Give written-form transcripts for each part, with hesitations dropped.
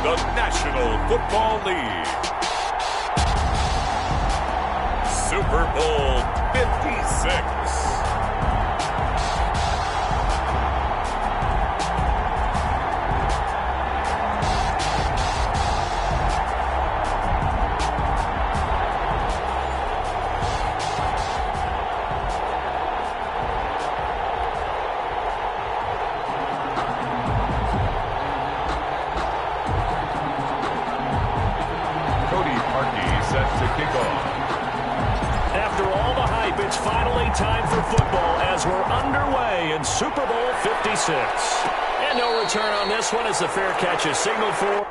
the National Football League. Super Bowl 56. It's finally time for football as we're underway in Super Bowl 56. And no return on this one as the fair catch is signaled for.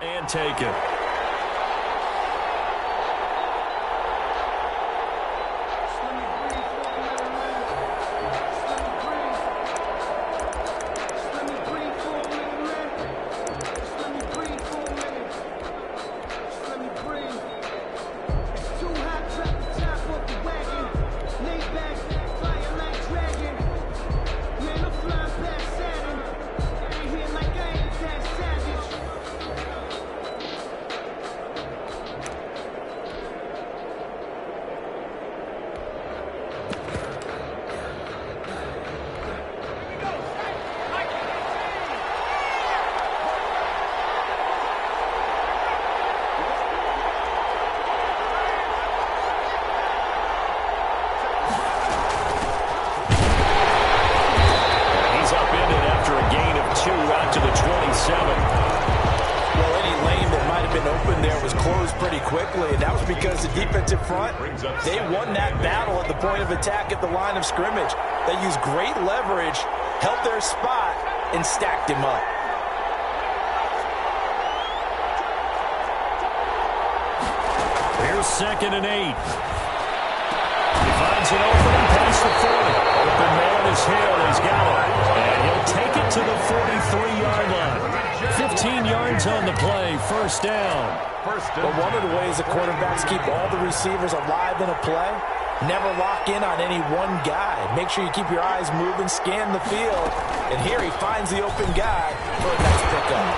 And take it. They won that battle at the point of attack at the line of scrimmage. They used great leverage, held their spot, and stacked him up. Here's 2nd and 8. He finds an opening past the 40. Open man is Hill. He's got it. And he'll take it to the 43-yard line. 15 yards on the play. First down. But one of the ways the quarterbacks keep all the receivers alive in a play, never lock in on any one guy. Make sure you keep your eyes moving, scan the field. And here he finds the open guy for a nice pickup.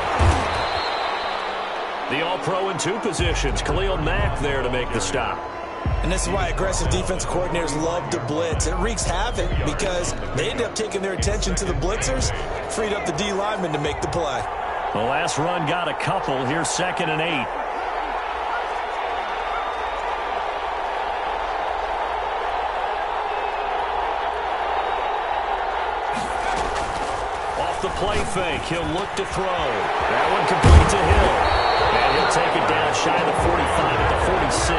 The All-Pro in 2 positions. Khalil Mack there to make the stop. And this is why aggressive defense coordinators love to blitz. It wreaks havoc because they end up taking their attention to the blitzers, freed up the D lineman to make the play. The last run got a couple. Here's 2nd and 8. The play fake. He'll look to throw. That one complete to Hill. And he'll take it down shy of the 45 at the 46.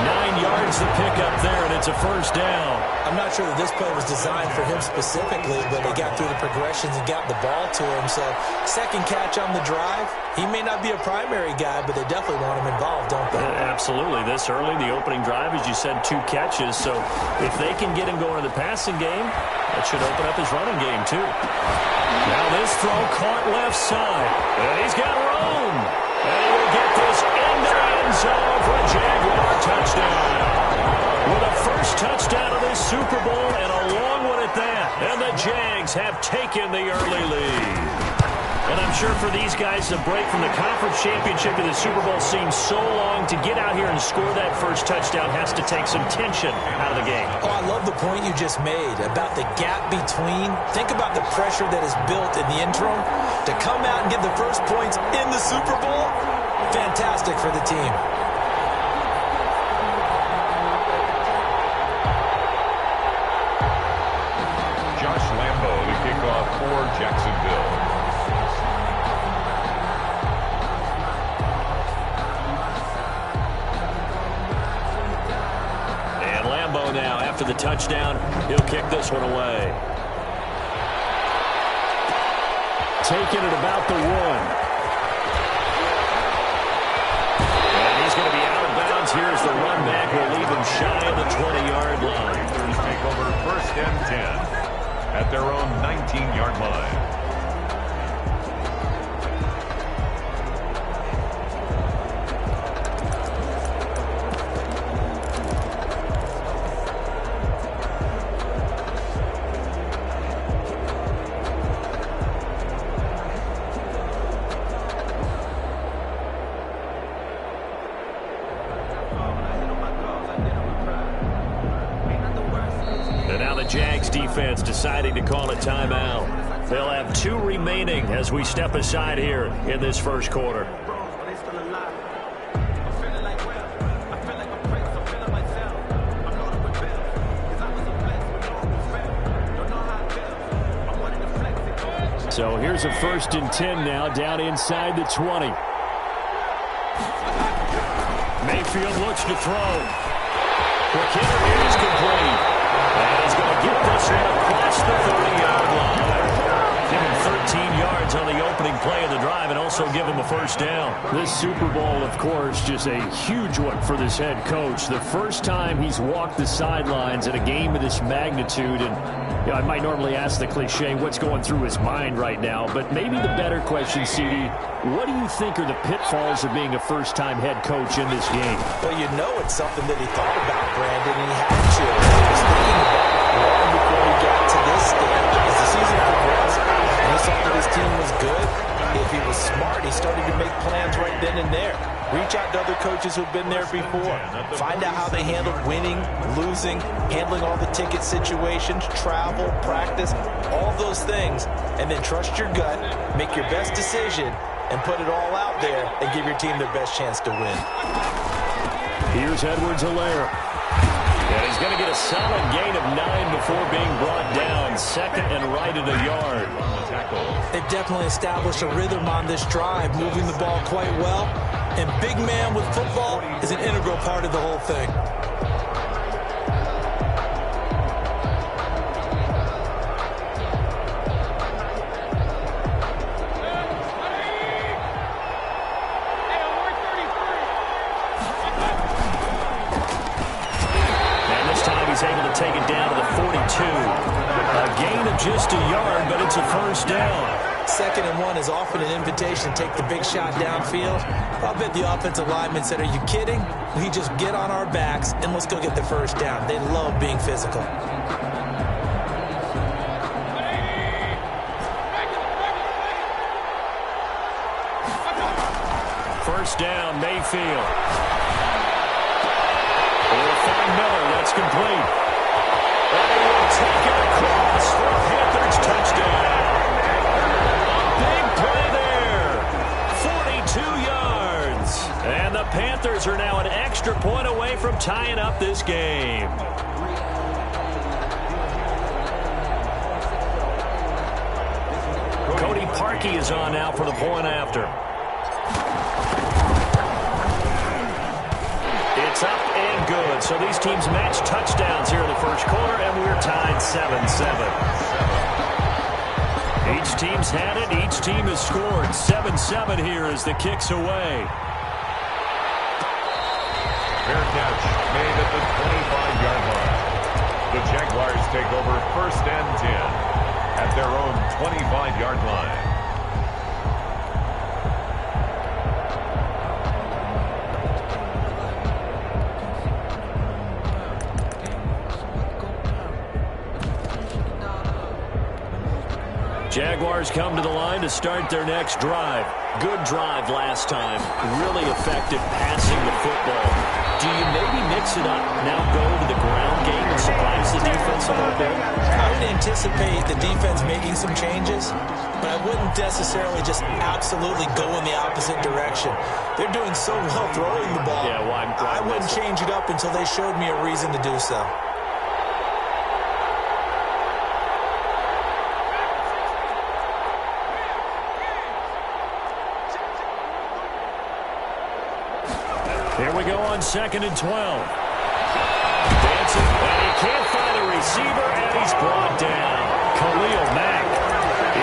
9 yards to pick up there, and it's a first down. I'm not sure that this play was designed for him specifically, but they got through the progressions and got the ball to him. So, second catch on the drive. He may not be a primary guy, but they definitely want him involved, don't they? Absolutely. This early, the opening drive, as you said, 2 catches. So, if they can get him going in the passing game, that should open up his running game, too. Now this throw caught left side. And he's got room. And he will get this into the end zone for a Jaguar touchdown. With a first Super Bowl, and a long one at that. And the Jags have taken the early lead. And I'm sure for these guys, the break from the conference championship to the Super Bowl seems so long. To get out here and score that first touchdown has to take some tension out of the game. Oh, I love the point you just made about the gap between. Think about the pressure that is built in the interim. To come out and get the first points in the Super Bowl, fantastic for the team. Josh Lambo to kick off for Jacksonville. Now, after the touchdown, he'll kick this one away. Taking it about the 1. And he's going to be out of bounds. Here's the run back. We'll leave him shy of the 20-yard line. Panthers take over 1st and 10 at their own 19-yard line. Jags defense deciding to call a timeout. They'll have 2 remaining as we step aside here in this first quarter. So here's a 1st and 10 now, down inside the 20. Mayfield looks to throw. McKinnon is complete. And he's going to get this one across the 30-yard line. Give him 13 yards on the opening play of the drive and also give him a first down. This Super Bowl, of course, just a huge one for this head coach. The first time he's walked the sidelines in a game of this magnitude. And you know, I might normally ask the cliche, what's going through his mind right now? But maybe the better question, CD, what do you think are the pitfalls of being a first-time head coach in this game? Well, you know it's something that he thought about, Brandon, and he had to. He was thinking about it long before he got to this stage. As the season progressed, and he saw that his team was good, if he was smart, he started to make plans right then and there. Reach out to other coaches who've been there before. Find out how they handled winning, losing, handling all the ticket situations, travel, practice, all those things. And then trust your gut, make your best decision, and put it all out there and give your team their best chance to win. Here's Edwards-Helaire. And he's going to get a solid gain of 9 before being brought down. 2nd and right at a yard. They've definitely established a rhythm on this drive, moving the ball quite well. And big man with football is an integral part of the whole thing. And this time he's able to take it down to the 42. A gain of just a yard, but it's a first down. 2nd and 1 is often an invitation to take the big shot downfield. I'll bet the offensive lineman said, are you kidding? We just get on our backs and let's go get the first down. They love being physical. First down, Mayfield. We'll find Miller. That's complete. And he will take it across for a Panthers touchdown. Big play there. 42 yards. And the Panthers are now an extra point away from tying up this game. Cody Parkey is on now for the point after. It's up and good. So these teams match touchdowns here in the first quarter, and we're tied 7-7. Each team's had it. Each team has scored. 7-7 here as the kick's away. Fair catch made at the 25-yard line. The Jaguars take over 1st and 10 at their own 25-yard line. Jaguars come to the line to start their next drive. Good drive last time. Really effective passing the football. Do you maybe mix it up, now go to the ground game and surprise the defense a little bit? I would anticipate the defense making some changes, but I wouldn't necessarily just absolutely go in the opposite direction. They're doing so well throwing the ball. Yeah, well, I wouldn't change it up until they showed me a reason to do so. Here we go on 2nd and 12. Dancing, and he can't find a receiver, and he's brought down. Khalil Mack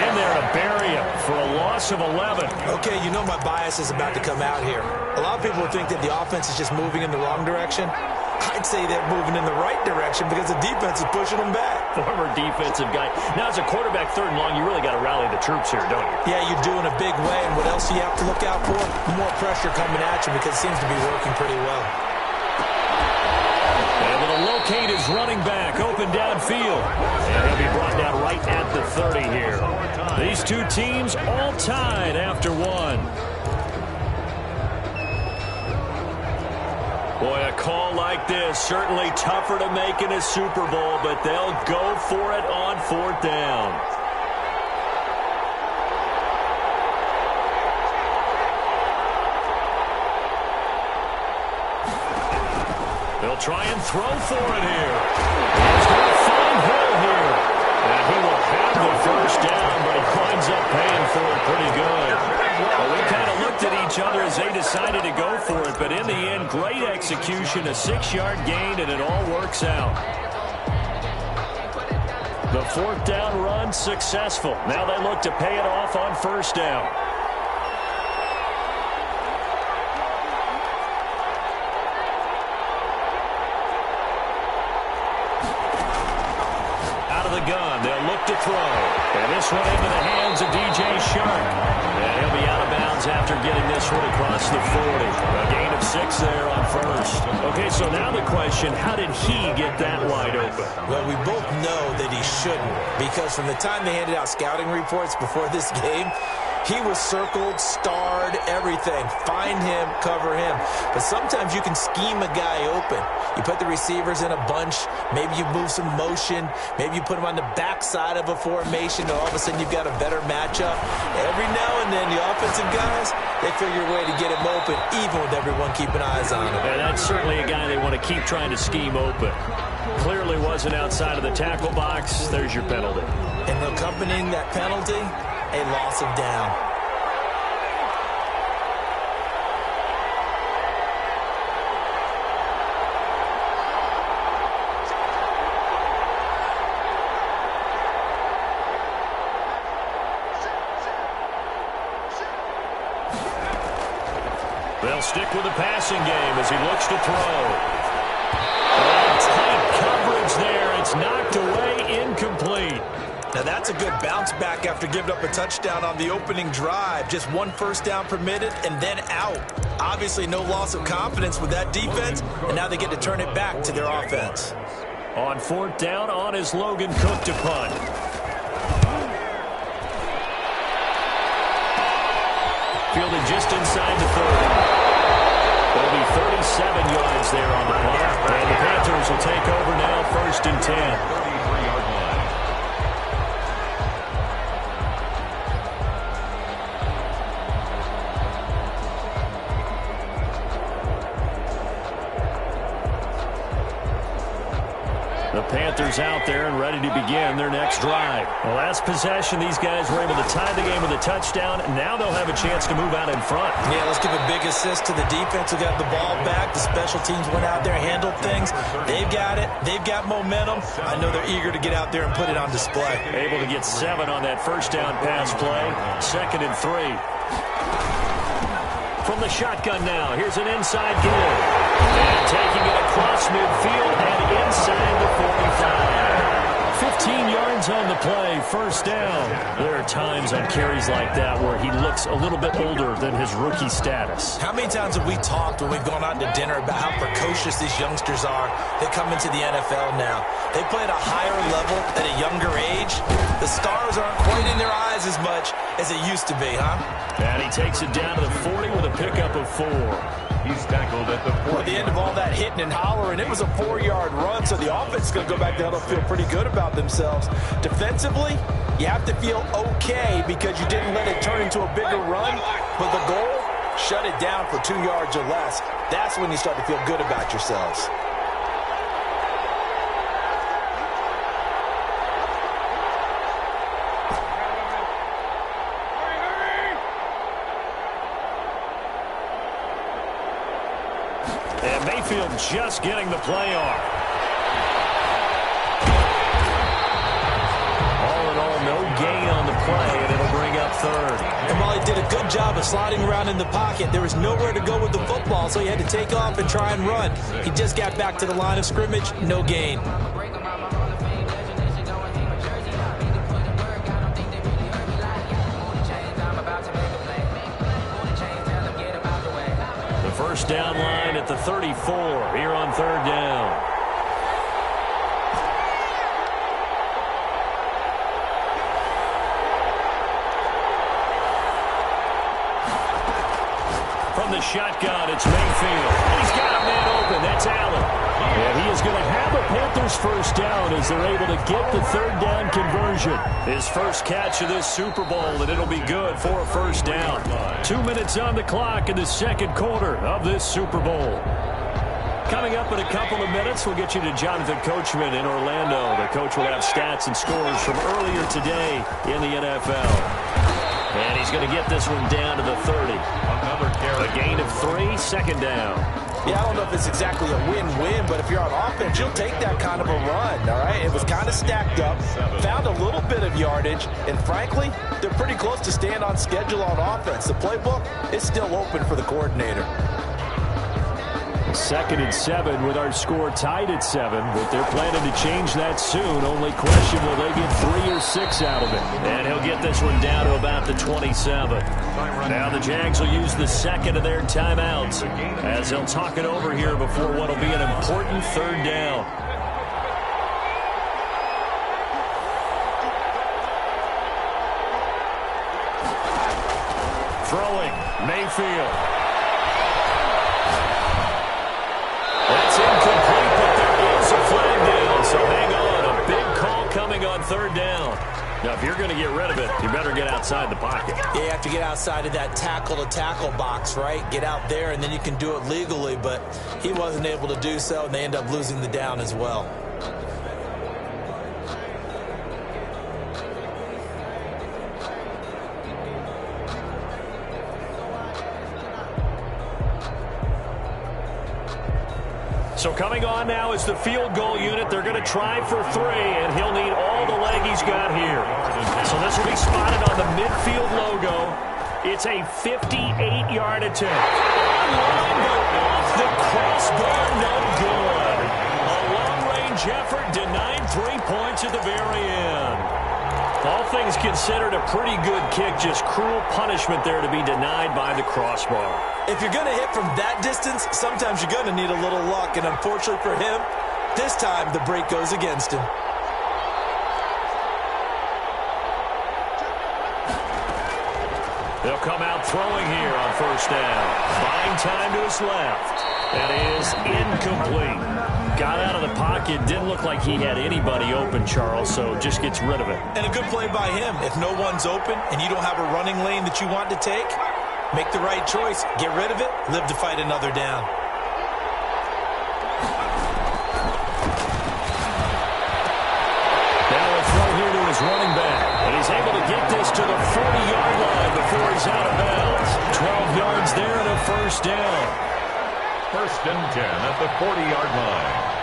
in there to bury him for a loss of 11. Okay, you know my bias is about to come out here. A lot of people think that the offense is just moving in the wrong direction. I'd say they're moving in the right direction because the defense is pushing them back. Former defensive guy. Now, as a quarterback, 3rd and long, you really got to rally the troops here, don't you? Yeah, you do in a big way. And what else do you have to look out for? More pressure coming at you because it seems to be working pretty well. Able to locate his running back open downfield. And he'll be brought down right at the 30 here. These two teams all tied after one. Boy, a call like this, certainly tougher to make in a Super Bowl, but they'll go for it on 4th down. They'll try and throw for it here. He's going to find Hill here. And he will have the 1st down, but he winds up paying for it pretty good. Well, we kind of looked at each other as they decided to go for it, but in the end, great execution, a 6-yard gain, and it all works out. The 4th down run successful. Now they look to pay it off on 1st down. Out of the gun, they'll look to throw. And this one into the hands of DJ Shark. And he'll be out of bounds after getting this one across the 40. A gain of 6 there on 1st. Okay, so now the question, how did he get that wide open? Well, we both know that he shouldn't, because from the time they handed out scouting reports before this game, he was circled, starred, everything. Find him, cover him. But sometimes you can scheme a guy open. You put the receivers in a bunch. Maybe you move some motion. Maybe you put them on the backside of a formation, and all of a sudden you've got a better matchup. Every now and then, the offensive guys, they figure a way to get him open, even with everyone keeping eyes on him. And that's certainly a guy they want to keep trying to scheme open. Clearly wasn't outside of the tackle box. There's your penalty. And accompanying that penalty, a loss of down. They'll stick with the passing game as he looks to throw. And tight coverage there. It's knocked away, incomplete. Now that's a good bounce back after giving up a touchdown on the opening drive. Just 1 1st down permitted and then out. Obviously no loss of confidence with that defense, and now they get to turn it back to their offense. On 4th down, on is Logan Cook to punt. Fielded just inside the 30. There'll be 37 yards there on the punt. And the Panthers will take over now, 1st and 10. 33-yard line. The Panthers out there and ready to begin their next drive. The last possession, these guys were able to tie the game with a touchdown. Now they'll have a chance to move out in front. Yeah, let's give a big assist to the defense who got the ball back. The special teams went out there, handled things. They've got it. They've got momentum. I know they're eager to get out there and put it on display. Able to get 7 on that 1st down pass play. 2nd and 3. From the shotgun now, here's an inside give. And taking it across midfield and inside the 45. 15 yards yards on the play, first down. There are times on carries like that where he looks a little bit older than his rookie status. How many times have we talked when we've gone out to dinner about how precocious these youngsters are? They come into the NFL now. They play at a higher level at a younger age. The stars aren't quite in their eyes as much as it used to be, huh? And he takes it down to the 40 with a pickup of 4. He's tackled at the 40. At the end of all that hitting and hollering, it was a 4-yard run, so the offense is going to go back there and feel pretty good about themselves. Defensively, you have to feel okay because you didn't let it turn into a bigger run, but the goal, shut it down for 2 yards or less. That's when you start to feel good about yourselves. And Mayfield just getting the play off. All in all, no gain on the play, and it'll bring up third. And while he did a good job of sliding around in the pocket, there was nowhere to go with the football, so he had to take off and try and run. He just got back to the line of scrimmage, no gain. First down line at the 34 here on third down. From the shotgun, it's Mayfield. He's got a man open. That's Allen. And he is going to have a Panthers first down as they're able to get the third down conversion. His first catch of this Super Bowl, and it'll be good for a first down. 2 minutes on the clock in the second quarter of this Super Bowl. Coming up in a couple of minutes, we'll get you to Jonathan Coachman in Orlando. The coach will have stats and scores from earlier today in the NFL. And he's going to get this one down to the 30. Another carry. A gain of 3, second down. Yeah, I don't know if it's exactly a win-win, but if you're on offense, you'll take that kind of a run, all right? It was kind of stacked up, found a little bit of yardage, and frankly, they're pretty close to staying on schedule on offense. The playbook is still open for the coordinator. 2nd and 7 with our score tied at 7, but they're planning to change that soon. Only question, will they get 3 or 6 out of it? And he'll get this one down to about the 27. Now the Jags will use the second of their timeouts as they'll talk it over here before what will be an important third down. Throwing, Mayfield. That's incomplete, but there is a flag down, so hang on. A big call coming on third down. Now, if you're going to get rid of it, you better get outside the pocket. Yeah, you have to get outside of that tackle-to-tackle box, right? Get out there, and then you can do it legally, but he wasn't able to do so, and they end up losing the down as well. So coming on now is the field goal unit. They're going to try for 3, and he'll need all the leg he's got here. So this will be spotted on the midfield logo. It's a 58-yard attempt. Online, but off the crossbar, no good. A long-range effort denied 3 points at the very end. All things considered, a pretty good kick, just cruel punishment there to be denied by the crossbar. If you're going to hit from that distance, sometimes you're going to need a little luck, and unfortunately for him, this time the break goes against him. They'll come out throwing here on first down. Buying time to his left. That is incomplete. Got out of the pocket. Didn't look like he had anybody open, Charles, so just gets rid of it. And a good play by him. If no one's open and you don't have a running lane that you want to take, make the right choice. Get rid of it. Live to fight another down. Now a throw here to his running back. And he's able to get this to the 40-yard line before he's out of bounds. 12 yards there and a first down. 1st and 10 at the 40-yard line.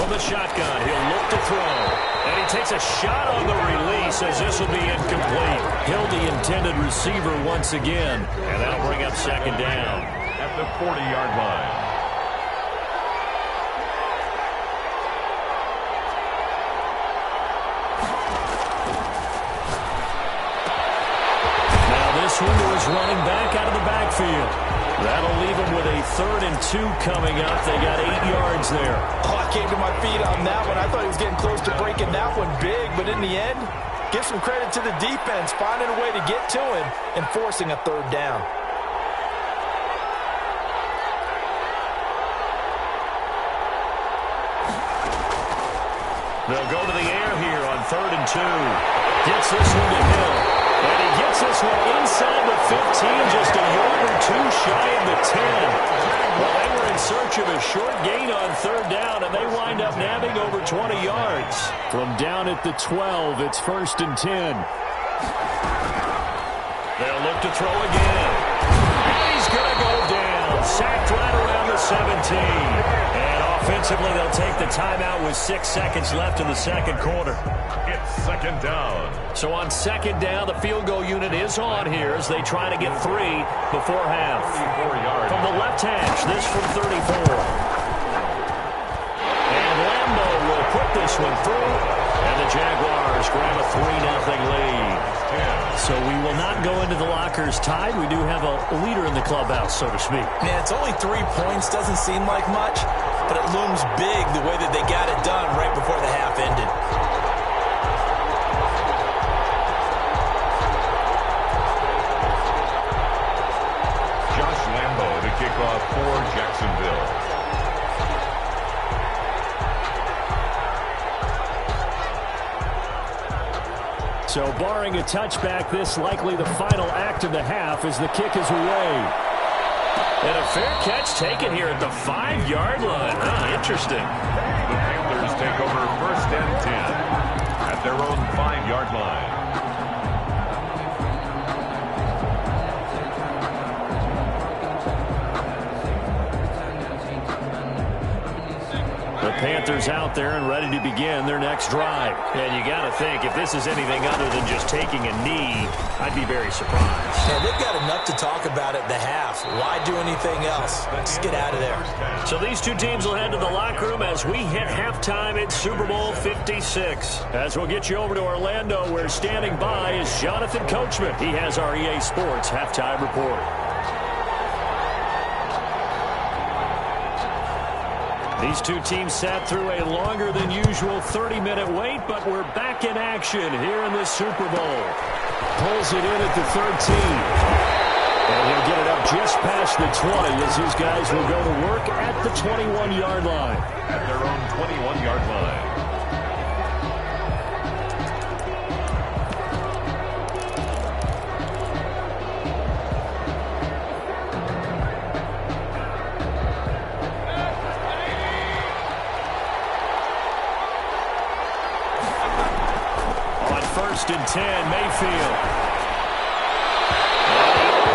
From the shotgun, he'll look to throw. And he takes a shot on the release as this will be incomplete. He'll the intended receiver once again. And that'll bring up second down. At the 40-yard line. This one to his running back out of the backfield. That'll leave him with a 3rd and 2 coming up. They got 8 yards there. Oh, I came to my feet on that one. I thought he was getting close to breaking that one big, but in the end, give some credit to the defense, finding a way to get to him and forcing a 3rd down. They'll go to the air here on 3rd and 2. Gets this one to Hill. And he gets this one inside the 15, just a yard or 2 shy of the 10. Well, they were in search of a short gain on 3rd down, and they wind up nabbing over 20 yards. From down at the 12, it's 1st and 10. They'll look to throw again. And he's going to go down. Sacked right around the 17. And offensively, they'll take the timeout with 6 seconds left in the second quarter. It's second down. So on second down, the field goal unit is on here as they try to get 3 before half. 34 yards. From the left hash, this from 34. And Lambo will put this one through. And the Jaguars grab a 3-0 lead. So we will not go into the lockers tied. We do have a leader in the clubhouse, so to speak. Man, it's only 3 points. Doesn't seem like much, but it looms big the way that they got it done right before the half ended. Josh Lambo to kick off for Jacksonville. So barring a touchback, this likely the final act of the half as the kick is away. And a fair catch taken here at the 5-yard line. Interesting. The Panthers take over 1st and 10 at their own 5-yard line. The Panthers out there and ready to begin their next drive. And you got to think, if this is anything other than just taking a knee, I'd be very surprised. Yeah, they've got enough to talk about at the half. Why do anything else? Just get out of there. So these two teams will head to the locker room as we hit halftime at Super Bowl 56. As we'll get you over to Orlando, where standing by is Jonathan Coachman. He has our EA Sports halftime report. These two teams sat through a longer than usual 30-minute wait, but we're back in action here in the Super Bowl. Pulls it in at the 13. And he'll get it up just past the 20 as his guys will go to work at the 21-yard line. At their own 21-yard line. First and 10, Mayfield.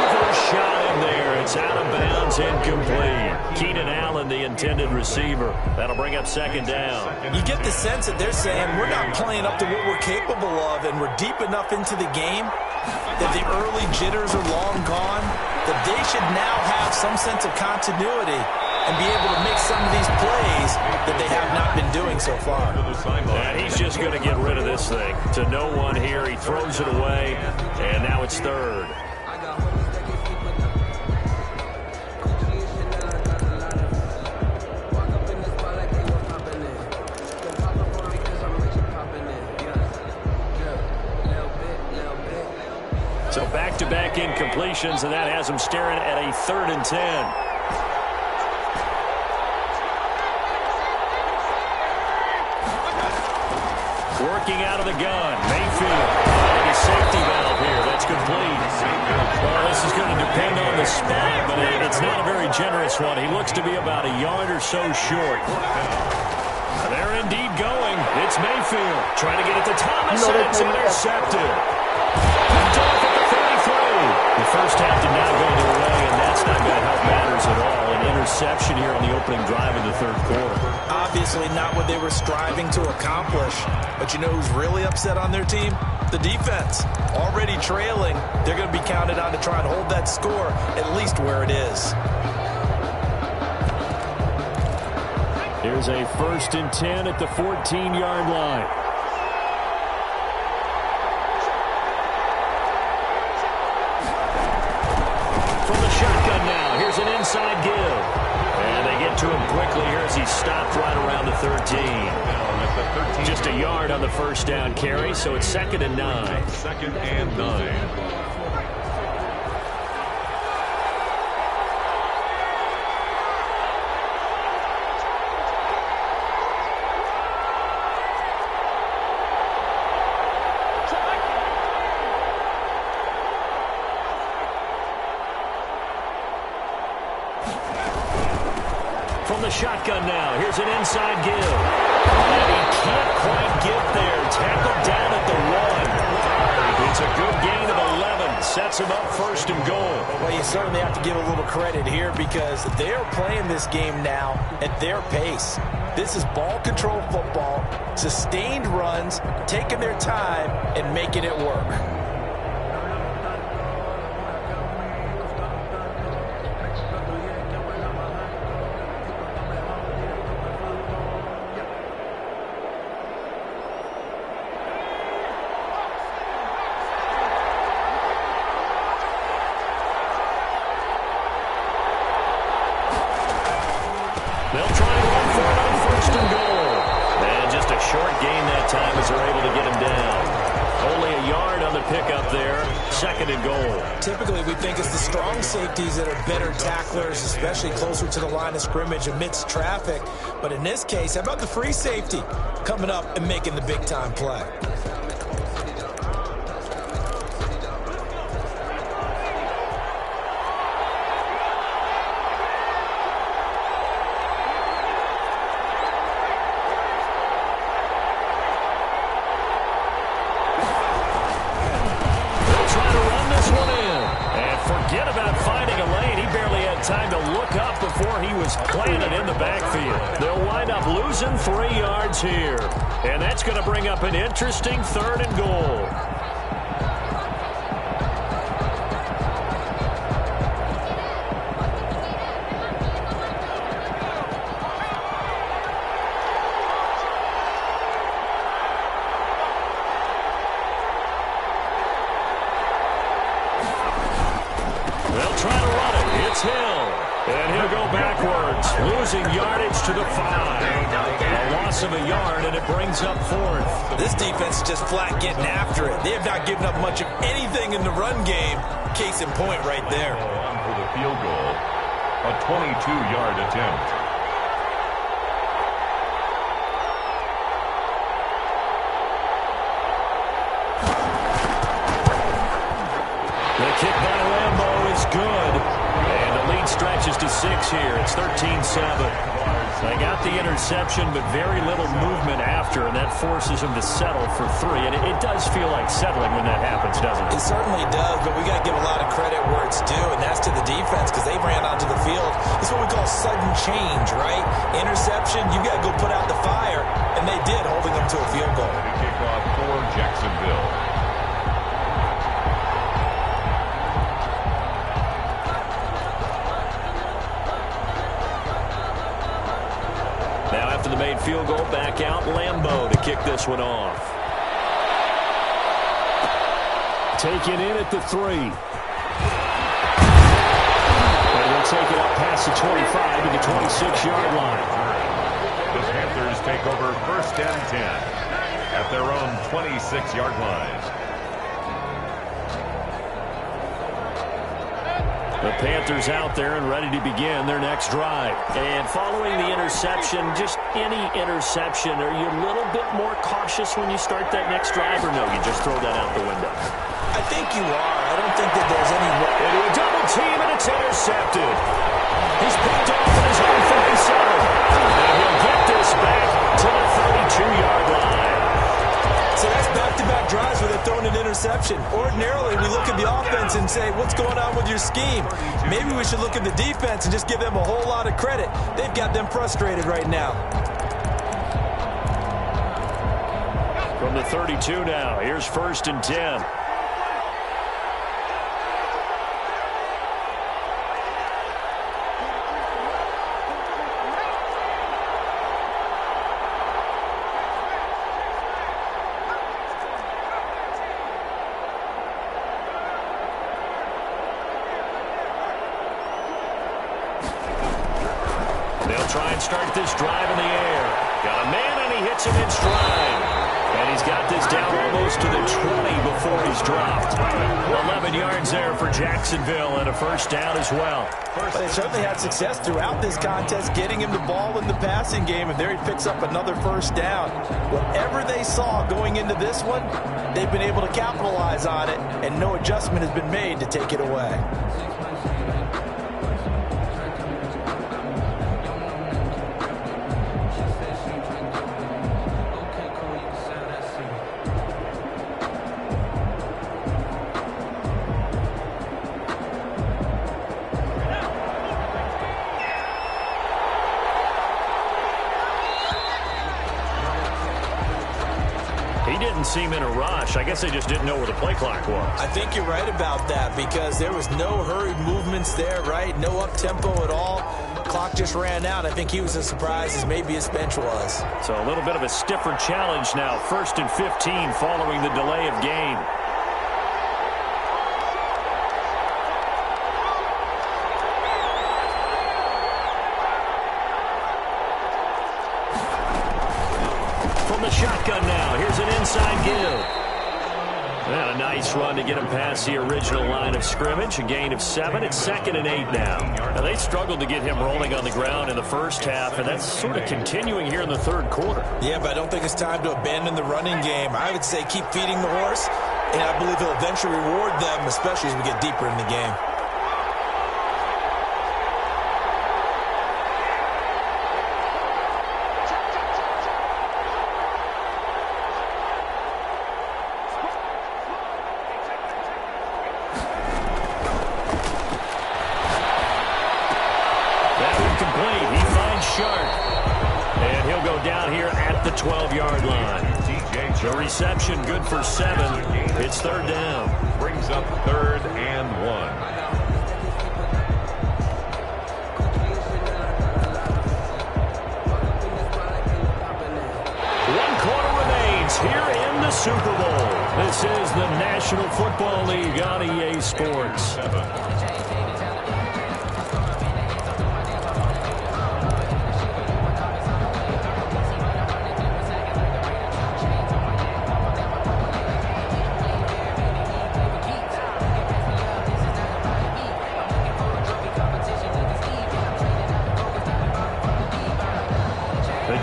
Overshot him there. It's out of bounds, incomplete. Keenan Allen, the intended receiver. That'll bring up second down. You get the sense that they're saying we're not playing up to what we're capable of, and we're deep enough into the game that the early jitters are long gone, that they should now have some sense of continuity and be able to make some of these plays that they have not been doing so far. And he's just going to get rid of this thing. To no one here, he throws it away, and now it's third. So back-to-back incompletions, and that has him staring at a 3rd and 10. Working out of the gun, Mayfield. And a safety valve here. That's complete. Well, this is going to depend on the spot, but it's not a very generous one. He looks to be about a yard or so short. They're indeed going. It's Mayfield trying to get it to Thomas, and it's intercepted. Picked off at the 33. The first half did not go their way, and that's not going to help matters at all. An interception here on the opening drive of the third quarter. Obviously not what they were striving to accomplish. But you know who's really upset on their team? The defense. Already trailing, they're going to be counted on to try and hold that score at least where it is. Here's a 1st and 10 at the 14-yard line. From the shotgun now, here's an inside give. And they get to him quickly here as he's stopped right around the 13. Just a yard on the first down carry, so it's 2nd and 9. 2nd and 9. From the shotgun now, here's an inside give. And he can't quite get there. Tackled down at the 1. It's a good gain of 11. Sets him up 1st and goal. Well, you certainly have to give a little credit here because they're playing this game now at their pace. This is ball control football, sustained runs, taking their time and making it work. They'll try and run for it on 1st and goal. And just a short gain that time as they're able to get him down. Only a yard on the pickup there. 2nd and goal. Typically, we think it's the strong safeties that are better tacklers, especially closer to the line of scrimmage amidst traffic. But in this case, how about the free safety coming up and making the big-time play? Time to look up before he was planted in the backfield. They'll wind up losing 3 yards here. And that's going to bring up an interesting 3rd and goal. They'll try to run it. It's Hill. And he'll go backwards, losing yardage to the 5. A loss of a yard, and it brings up 4th. This defense is just flat getting after it. They have not given up much of anything in the run game. Case in point right there. On for the field goal. A 22-yard attempt. The kick by Lambeau is good. And the lead stretches to 6 here. It's 13-7. They got the interception, but very little movement after, and that forces them to settle for 3. And it does feel like settling when that happens, doesn't it? It certainly does, but we got to give a lot of credit where it's due, and that's to the defense because they ran onto the field. It's what we call sudden change, right? Interception, you got to go put out the fire, and they did, holding them to a field goal. The kickoff for Jacksonville. After the made field goal, back out Lambeau to kick this one off. Taken in at the 3. And they'll take it up past the 25 to the 26-yard line. The Panthers take over 1st and 10 at their own 26-yard line. The Panthers out there and ready to begin their next drive. And following the interception, just any interception, are you a little bit more cautious when you start that next drive, or no, you just throw that out the window? I think you are. I don't think that there's any... Into a double team, and it's intercepted. He's picked off at his own 37. And he'll get this back to the 32-yard line. So that's back-to-back drives where they're throwing an interception. interception. Ordinarily, we look at the offense and say, what's going on with your scheme? Maybe we should look at the defense and just give them a whole lot of credit. They've got them frustrated right now. From the 32 now, here's 1st and 10. Try and start this drive in the air. Got a man, and he hits him in stride. And he's got this down almost to the 20 before he's dropped. 11 yards there for Jacksonville and a 1st down as well. But they certainly had success throughout this contest, getting him the ball in the passing game, and there he picks up another 1st down. Whatever they saw going into this one, they've been able to capitalize on it, and no adjustment has been made to take it away. Seem in a rush. I guess they just didn't know where the play clock was. I think you're right about that because there was no hurried movements there, right? No up-tempo at all. Clock just ran out. I think he was as surprised as maybe his bench was. So a little bit of a stiffer challenge now. 1st and 15 following the delay of game. Shotgun now. Here's an inside give. And a nice run to get him past the original line of scrimmage. A gain of 7. It's 2nd and 8 now. Now, they struggled to get him rolling on the ground in the first half, and that's sort of continuing here in the 3rd quarter. Yeah, but I don't think it's time to abandon the running game. I would say keep feeding the horse, and I believe he'll eventually reward them, especially as we get deeper in the game. The reception good for 7. It's 3rd down. Brings up 3rd and 1. 1 quarter remains here in the Super Bowl. This is the National Football League on EA Sports.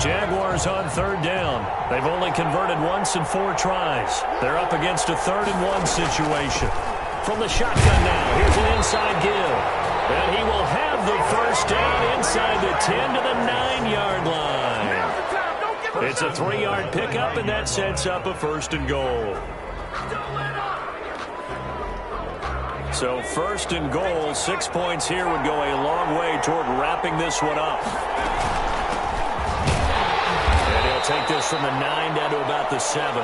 Jaguars on 3rd down. They've only converted once in 4 tries. They're up against a 3rd and 1 situation. From the shotgun now, here's an inside give. And he will have the 1st down inside the 10 to the 9-yard line. It's a 3-yard pickup, and that sets up a 1st and goal. So 1st and goal, 6 points here would go a long way toward wrapping this one up. Take this from the 9 down to about the 7.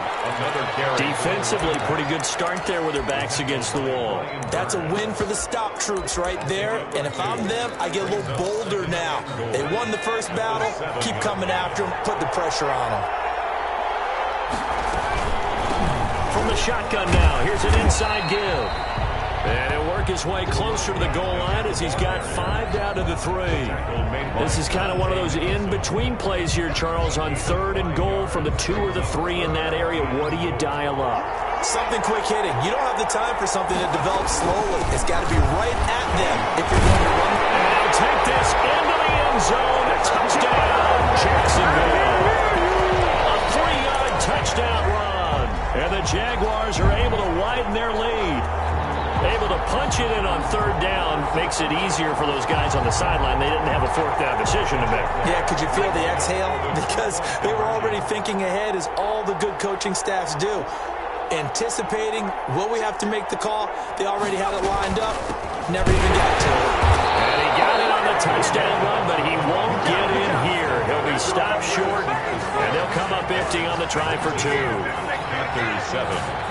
Defensively, pretty good start there with their backs against the wall. That's a win for the stop troops right there. And if I'm them, I get a little bolder now. They won the first battle. Keep coming after them. Put the pressure on them. From the shotgun now, here's an inside give. And he'll work his way closer to the goal line as he's got 5 down to the 3. This is kind of one of those in-between plays here, Charles, on 3rd and goal from the 2 or the 3 in that area. What do you dial up? Something quick hitting. You don't have the time for something that develops slowly. It's got to be right at them if you're going to run. And they'll take this into the end zone. A touchdown, Jacksonville. A 3-yard touchdown run. And the Jaguars are able to widen their lead. Able to punch it in on 3rd down makes it easier for those guys on the sideline. They didn't have a 4th down decision to make. Yeah, could you feel the exhale? Because they were already thinking ahead, as all the good coaching staffs do. anticipating, will we have to make the call? They already had it lined up. Never even got to it. And he got it on the touchdown run, but he won't get in here. He'll be stopped short, and they'll come up empty on the try for 2. Panthers 7.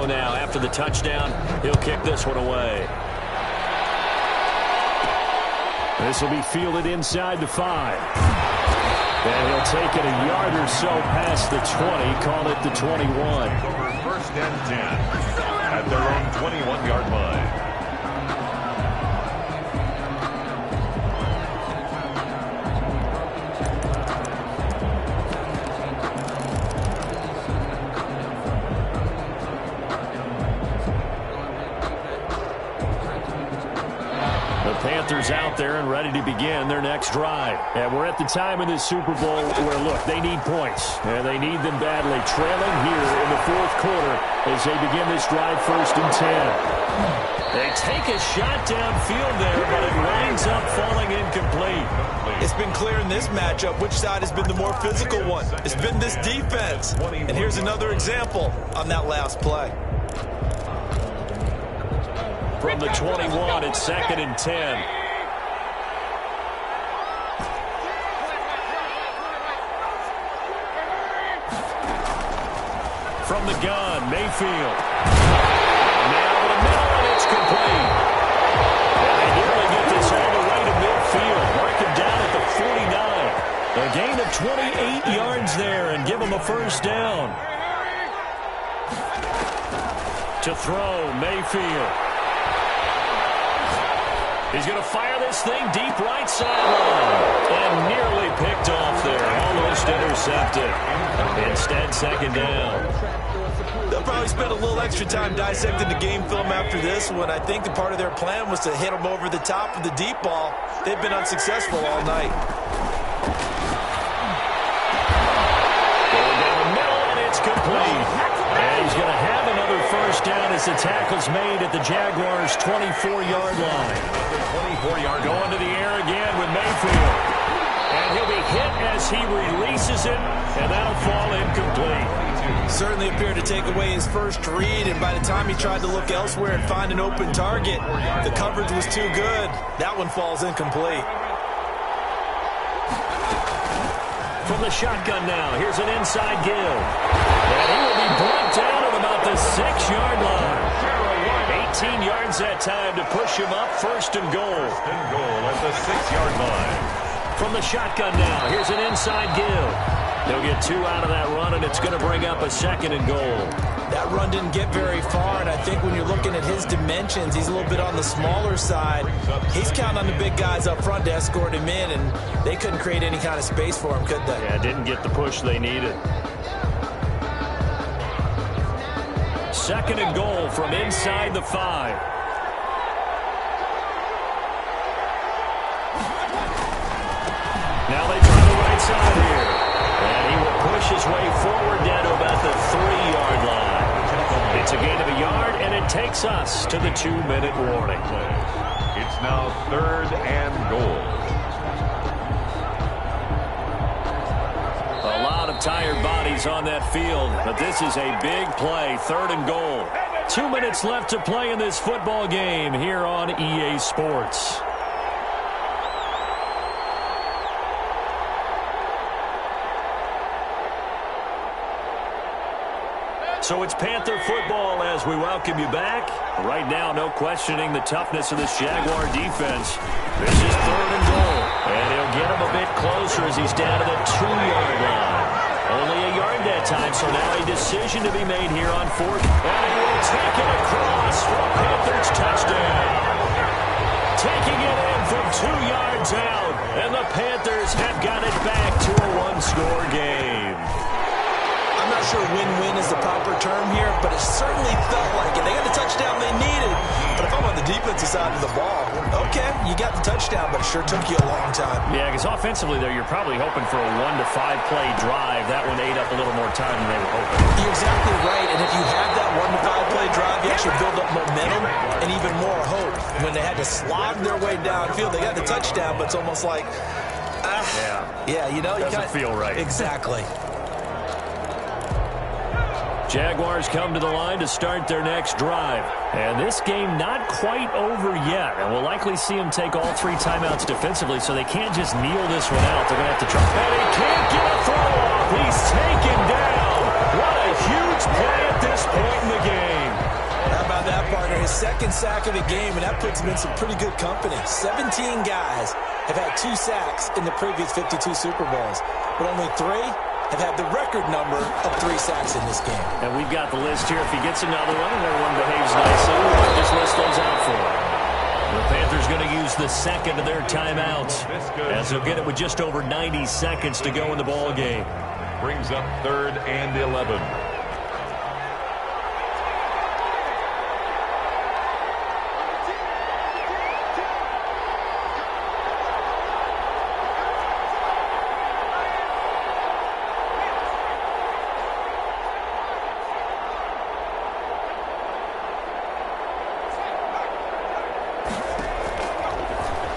Now, after the touchdown, he'll kick this one away. This will be fielded inside the 5. And he'll take it a yard or so past the 20, call it the 21. Over 1st and 10 at their own 21-yard line. Panthers out there and ready to begin their next drive. And we're at the time in this Super Bowl where, look, they need points. And they need them badly. Trailing here in the 4th quarter as they begin this drive 1st and 10. They take a shot downfield there, but it winds up falling incomplete. It's been clear in this matchup which side has been the more physical one. It's been this defense. And here's another example on that last play. From the 21, it's 2nd and 10. From the gun, Mayfield. Now to the middle, and it's complete. And they nearly get this all the way to midfield. Mark him down at the 49. A gain of 28 yards there and give him a 1st down. To throw, Mayfield. He's going to fire this thing deep right sideline. And nearly picked off there. Almost intercepted. Instead, 2nd down. They'll probably spend a little extra time dissecting the game film after this one. I think the part of their plan was to hit them over the top of the deep ball. They've been unsuccessful all night. Going down the middle, and it's complete. And he's going to have another 1st down as the tackle's made at the Jaguars' 24-yard line. 24-yard going to the air again with Mayfield. And he'll be hit as he releases it, and that'll fall incomplete. Certainly appeared to take away his first read, and by the time he tried to look elsewhere and find an open target, the coverage was too good. That one falls incomplete. From the shotgun now, here's an inside Gill. And he will be brought down at about the 6-yard line. 18 yards that time to push him up, 1st and goal. 1st and goal at the 6-yard line. From the shotgun now, here's an inside Gill. They'll get 2 out of that run, and it's going to bring up a 2nd and goal. That run didn't get very far, and I think when you're looking at his dimensions, he's a little bit on the smaller side. He's counting on the big guys up front to escort him in, and they couldn't create any kind of space for him, could they? Yeah, didn't get the push they needed. 2nd and goal from inside the 5. Now they try the right side here. And he will push his way forward down to about the 3-yard line. It's a gain of a yard, and it takes us to the 2-minute warning. It's now 3rd and goal. A lot of tired bodies on that field, but this is a big play, 3rd and goal. 2 minutes left to play in this football game here on EA Sports. So it's Panther football as we welcome you back. Right now, no questioning the toughness of this Jaguar defense. This is 3rd and goal. And he'll get him a bit closer as he's down to the 2-yard line. Only a yard that time, so now a decision to be made here on 4th. And he will take it across for a Panthers touchdown. Taking it in from 2 yards out. And the Panthers have got it back to a 1-score game. I'm not sure win-win is the proper term here, but it certainly felt like it. They got the touchdown they needed. But if I'm on the defensive side of the ball, okay, you got the touchdown, but it sure took you a long time. Yeah, because offensively there, you're probably hoping for a 1 to 5 play drive. That one ate up a little more time than they were hoping. You're exactly right, and if you have that 1 to 5 play drive, you actually build up momentum and even more hope. When they had to slog their way downfield, they got the touchdown, but it's almost like, yeah, you know, doesn't feel right. Exactly. Jaguars come to the line to start their next drive. And this game not quite over yet. And we'll likely see them take all 3 timeouts defensively, so they can't just kneel this one out. They're going to have to try. And he can't get a throw off. He's taken down. What a huge play at this point in the game. How about that, partner? His second sack of the game, and that puts him in some pretty good company. 17 guys have had 2 sacks in the previous 52 Super Bowls, but only 3 have had the record number of 3 sacks in this game. And we've got the list here. If he gets another one and everyone behaves nicely, we might just list those out for him. The Panthers going to use the second of their timeouts, as they'll get it with just over 90 seconds to go in the ball game. Brings up 3rd and 11.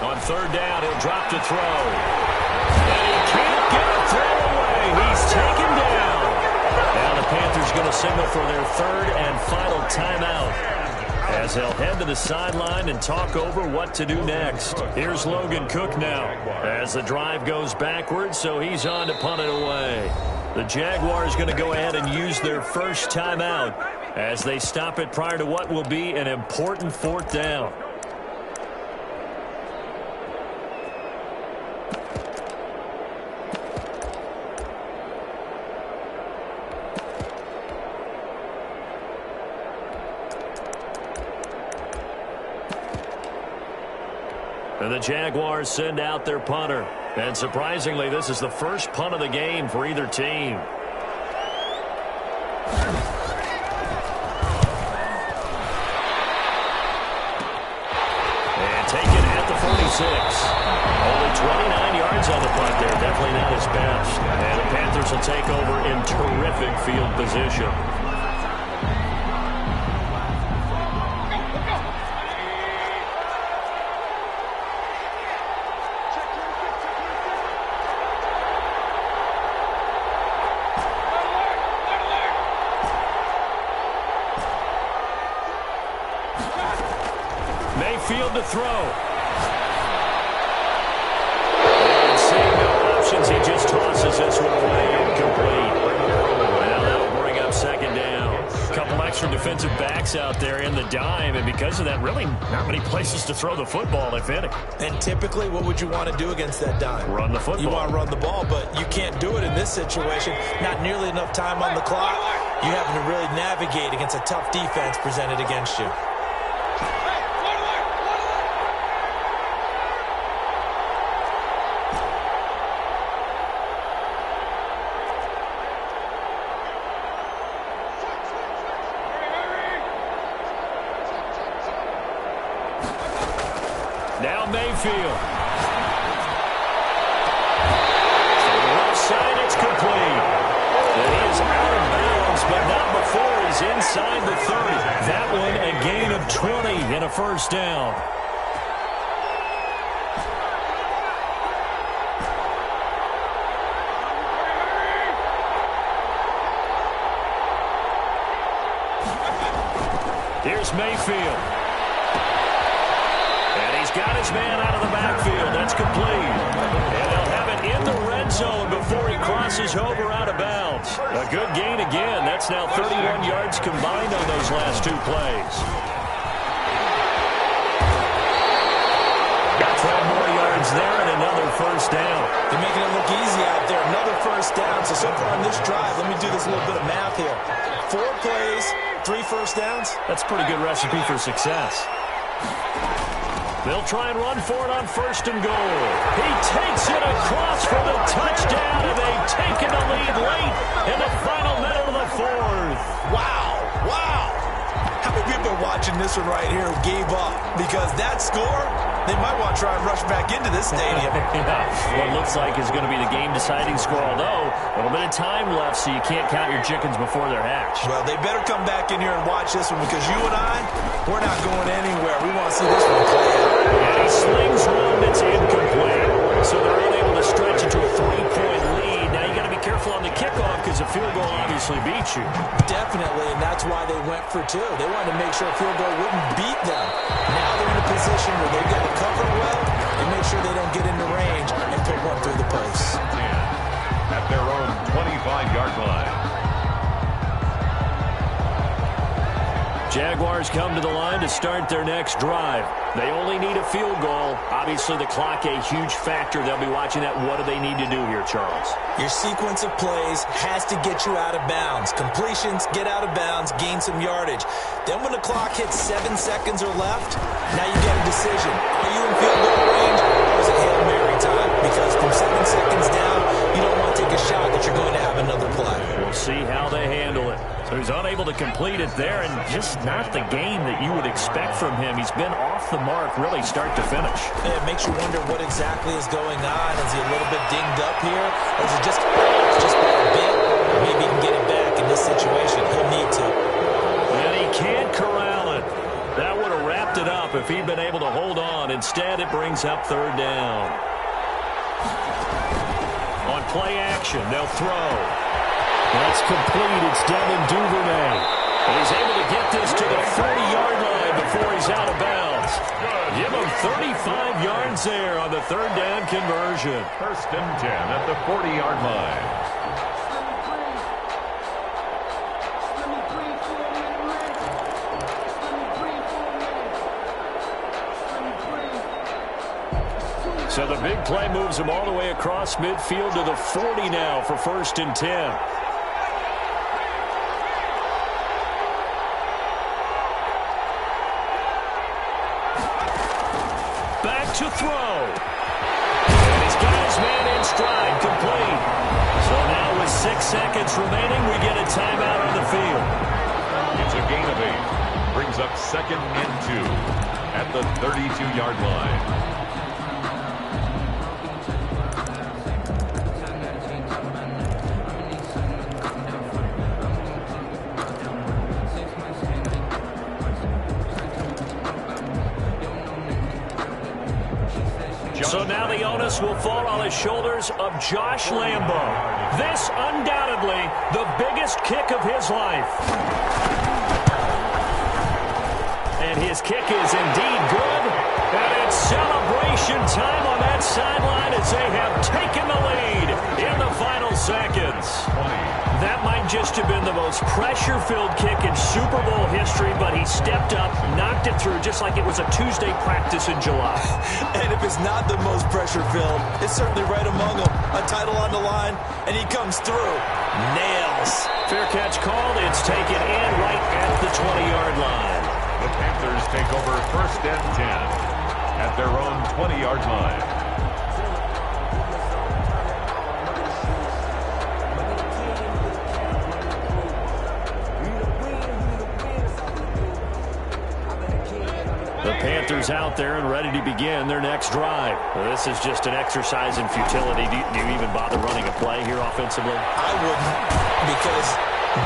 On 3rd down, he'll drop to throw. And he can't get a throw away. He's taken down. Now the Panthers going to signal for their 3rd and final timeout, as they'll head to the sideline and talk over what to do next. Here's Logan Cook now, as the drive goes backwards, so he's on to punt it away. The Jaguars going to go ahead and use their first timeout, as they stop it prior to what will be an important 4th down. And the Jaguars send out their punter. And surprisingly, this is the first punt of the game for either team. And taken at the 46. Only 29 yards on the punt there. Definitely not his best. And the Panthers will take over in terrific field position. Mayfield to throw. And seeing no options, he just tosses this one away, incomplete. Well, that'll bring up 2nd down. A couple extra defensive backs out there in the dime, and because of that, really not many places to throw the football, if any. And typically, what would you want to do against that dime? Run the football. You want to run the ball, but you can't do it in this situation. Not nearly enough time on the clock. You having to really navigate against a tough defense presented against you. Now Mayfield. To the left side, it's complete. And he is out of bounds, but not before he's inside the 30. That one a gain of 20 and a 1st down. Here's Mayfield. Got his man out of the backfield. That's complete. And they'll have it in the red zone before he crosses over out of bounds. A good gain again. That's now 31 yards combined on those last 2 plays. Got 12 more yards there and another 1st down. They're making it look easy out there. Another 1st down. So far on this drive, let me do this little bit of math here. 4 plays, 3 1st downs. That's a pretty good recipe for success. They'll try and run for it on 1st and goal. He takes it across for the touchdown, and they've taken the lead late in the final minute of the this one right here gave up, because that score, they might want to try and rush back into this stadium. What looks like is going to be the game-deciding score, although a little bit of time left, so you can't count your chickens before they're hatched. Well, they better come back in here and watch this one, because you and I, we're not going anywhere. We want to see this one play out. And he slings one that's incomplete. So they're unable to stretch into a 3-point lead. Now you got to be careful on the kickoff, because a field goal obviously beats you. Definitely, and that's why they went for two. They wanted to make sure a field goal wouldn't beat them. Now they're in a position where they've got to cover well and make sure they don't get into range and put one through the post. At their own 25-yard line. Jaguars come to the line to start their next drive. They only need a field goal. Obviously, the clock a huge factor. They'll be watching that. What do they need to do here, Charles? Your sequence of plays has to get you out of bounds. Completions, get out of bounds, gain some yardage. Then when the clock hits 7 seconds or left, now you get a decision. Are you in field goal range, or is it Hail Mary time? Because from 7 seconds down, you don't want to take a shot that you're going to have another play. We'll see how they handle it. So he's unable to complete it there, and just not the game that you would expect from him. He's been off the mark really start to finish. It makes you wonder what exactly is going on. Is he a little bit dinged up here? Or is it just by a bit? Maybe he can get it back in this situation. He'll need to. And he can't corral it. That would have wrapped it up if he'd been able to hold on. Instead, it brings up third down. On play action, they'll throw. That's complete. It's Devin Duvernay. And he's able to get this to the 40-yard line before he's out of bounds. Give him 35 yards there on the third down conversion. First and 10 at the 40-yard line. So the big play moves him all the way across midfield to the 40 now for first and 10. To throw. And he's got his man in stride, complete. So now with 6 seconds remaining, we get a timeout on the field. It's a gain of 8. Brings up second and 2 at the 32-yard line. So now the onus will fall on the shoulders of Josh Lambo. This undoubtedly the biggest kick of his life. And his kick is indeed good. And it's celebration time on that sideline as they have taken the lead in the final seconds. That might just have been the most pressure-filled kick in Super Bowl history, but he stepped up, knocked it through just like it was a Tuesday practice in July. And if it's not the most pressure-filled, it's certainly right among them. A title on the line, and he comes through. Nails. Fair catch called. It's taken in right at the 20-yard line. The Panthers take over first and 10 at their own 20-yard line. The Panthers out there and ready to begin their next drive. Well, this is just an exercise in futility. Do you even bother running a play here offensively? I wouldn't, because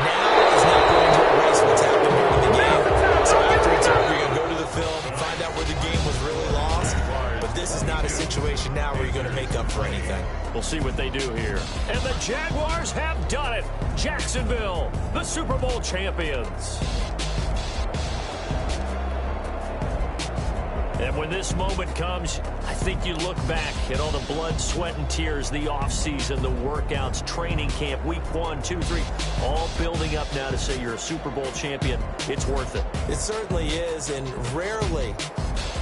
now is not going to erase what's happened in the game. So after it's over, you're going to go to the film and find out where the game was really lost. But this is not a situation now where you're going to make up for anything. We'll see what they do here. And the Jaguars have done it. Jacksonville, the Super Bowl champions. And when this moment comes, I think you look back at all the blood, sweat, and tears, the offseason, the workouts, training camp, week 1, 2, 3, all building up now to say you're a Super Bowl champion. It's worth it. It certainly is, and rarely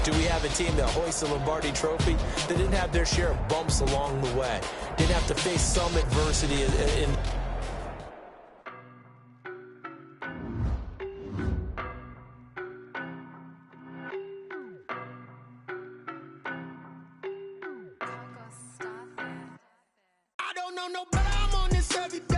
do we have a team that hoists the Lombardi Trophy that didn't have their share of bumps along the way, didn't have to face some adversity in I don't know nobody, I'm on this every day.